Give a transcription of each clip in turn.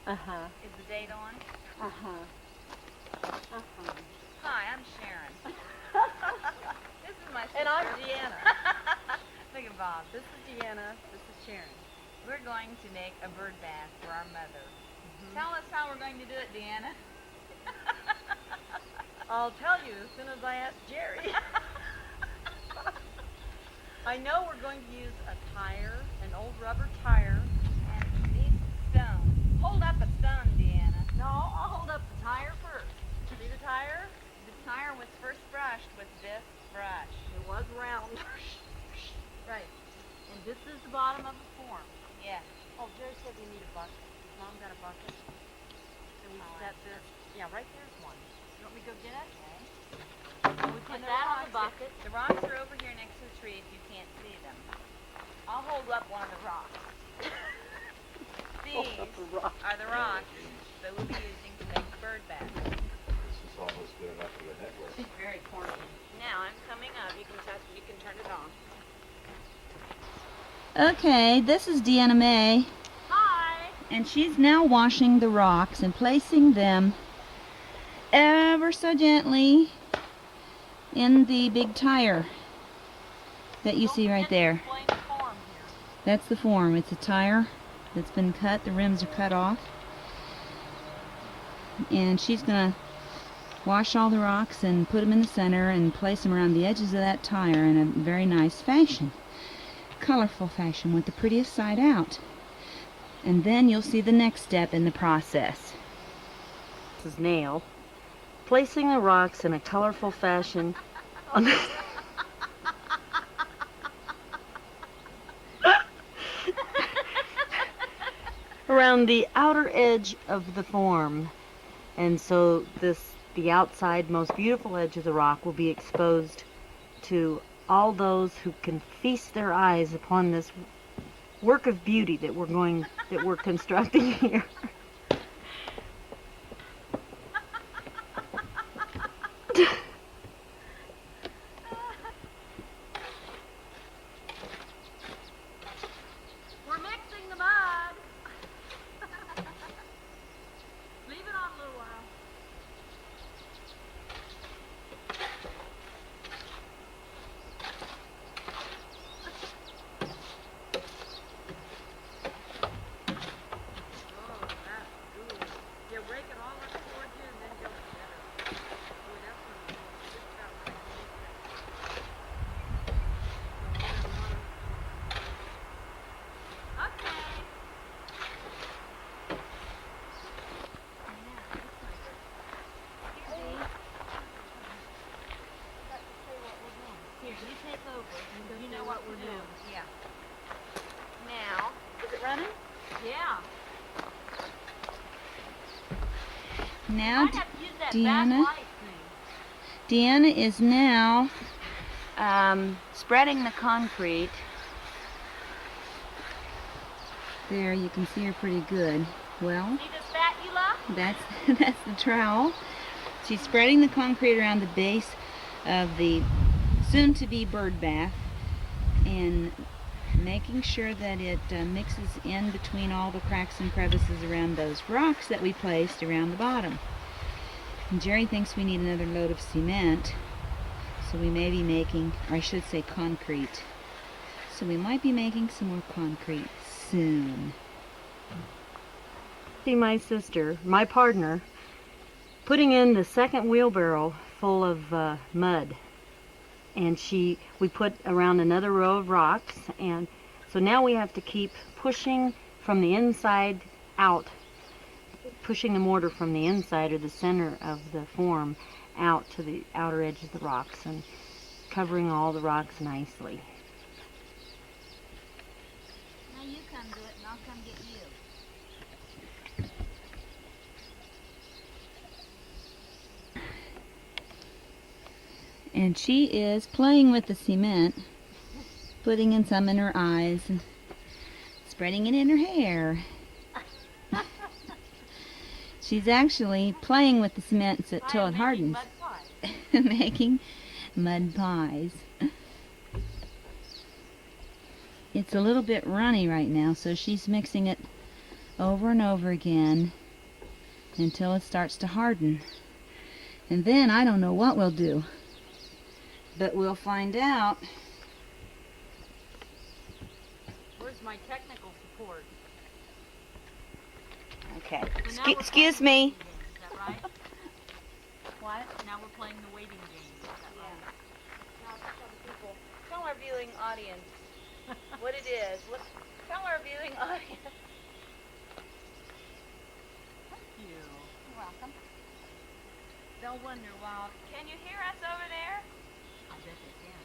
Uh-huh. Is the date on? Uh-huh. Uh-huh. Hi, I'm Sharon. This is my sister. And I'm Deanna. Look at Bob. This is Deanna. This is Sharon. We're going to make a bird bath for our mother. Tell us how we're going to do it, Deanna. I'll tell you as soon as I ask Jerry. I know we're going to use a tire, an old rubber tire. And these stones. Hold up a stone, Deanna. No, I'll hold up the tire first. See the tire? The tire was first brushed with this brush. It was round. Right. And this is the bottom of the form. Yes. Oh, Jerry said we need a bucket. Mom got a bucket. Can we set this? Yeah, right there's one. You want me to go get it? Okay. We put that on the bucket. The rocks are over here next to the tree if you can't see them. I'll hold up one of the rocks. These are the rocks that we'll be using to make the bird bath. This is almost good enough for the necklace. She's very corny. Now I'm coming up. You can turn it on. Okay, this is Deanna May, Hi! and she's now washing the rocks and placing them ever so gently in the big tire that you see right there. Explain the form here. That's the form. It's a tire that's been cut. The rims are cut off. And she's going to wash all the rocks and put them in the center and place them around the edges of that tire in a very nice fashion. Colorful fashion with the prettiest side out. And then you'll see the next step in the process. This is nail. Placing the rocks in a colorful fashion on the around the outer edge of the form. And so the outside most beautiful edge of the rock will be exposed to all those who can feast their eyes upon this work of beauty that we're constructing here. We're mixing the mud. Leave it on a little while. You know what we're doing. Yeah. Now, Is it running? Yeah. Now, I have to use that Deanna. backlight thing. Deanna is now spreading the concrete. There, you can see her pretty good. Well, See the spatula? that's the trowel. She's spreading the concrete around the base of the soon-to-be bird bath and making sure that it mixes in between all the cracks and crevices around those rocks that we placed around the bottom. And Jerry thinks we need another load of cement, so we may be making, or I should say concrete. So we might be making some more concrete soon. See my sister, my partner, putting in the second wheelbarrow full of mud. And we put around another row of rocks, and so now we have to keep pushing from the inside out, pushing the mortar from the inside or the center of the form out to the outer edge of the rocks and covering all the rocks nicely. now you come do it and I'll come get you. And she is playing with the cement, putting in some in her eyes and spreading it in her hair. She's actually playing with the cement till it hardens, making mud pies. It's a little bit runny right now, so she's mixing it over and over again until it starts to harden. And then I don't know what we'll do, but we'll find out. Where's my technical support? Okay, So now we're excuse playing me. the waiting game, is that right? What? Now we're playing the waiting game. Is that right? Now tell the people, tell our viewing audience what it is. Tell our viewing audience. Thank you. You're welcome. They'll wonder, well, can you hear us over there? I bet they can.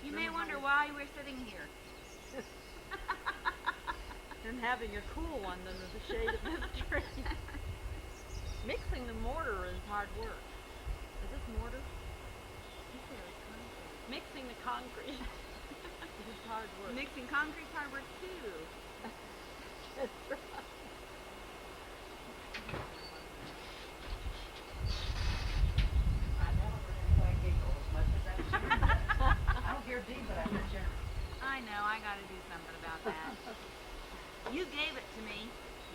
You may wonder why we're sitting here. And having a cool one under the shade of this tree. Mixing the mortar is hard work. Is this mortar? Mixing the concrete is hard work. Mixing concrete's hard work too. That's right. I don't hear Dee, but I hear Jeremy. I know, I gotta do something about that. You gave it to me.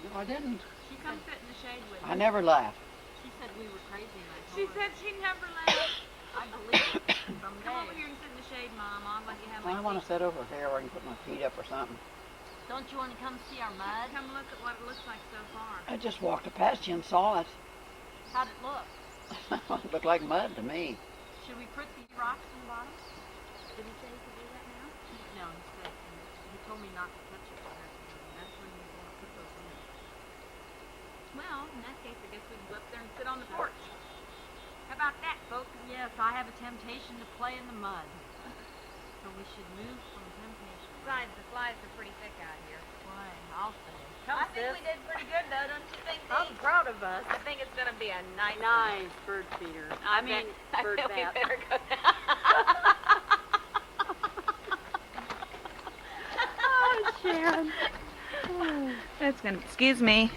No, I didn't. She come sit in the shade with I me. never laugh. She said we were crazy and I She told her. said she never left. I believe it. Come Someday. over here and sit in the shade, Mom. I'll let you have I my want to seat. sit over here where I can put my feet up or something. Don't you want to come see our mud? Come look at what it looks like so far. I just walked past you and saw it. How'd it look? It looked like mud to me. Should we put these rocks in the bottom? Did he say he could do that now? No, he said he told me not to touch it. That's when you want to put those in. Well, in that case, I guess we can go up there and sit on the porch. How about that, folks? Yes, I have a temptation to play in the mud. So we should move from temptation. Besides, the flies are pretty thick out here. Why, I'll say. I think we did pretty good though, don't you think, I'm Dee? proud of us. I think it's gonna be a nice Nice bird feeder. I mean, bird I bet we bath. better go Oh, Sharon. That's gonna, excuse me.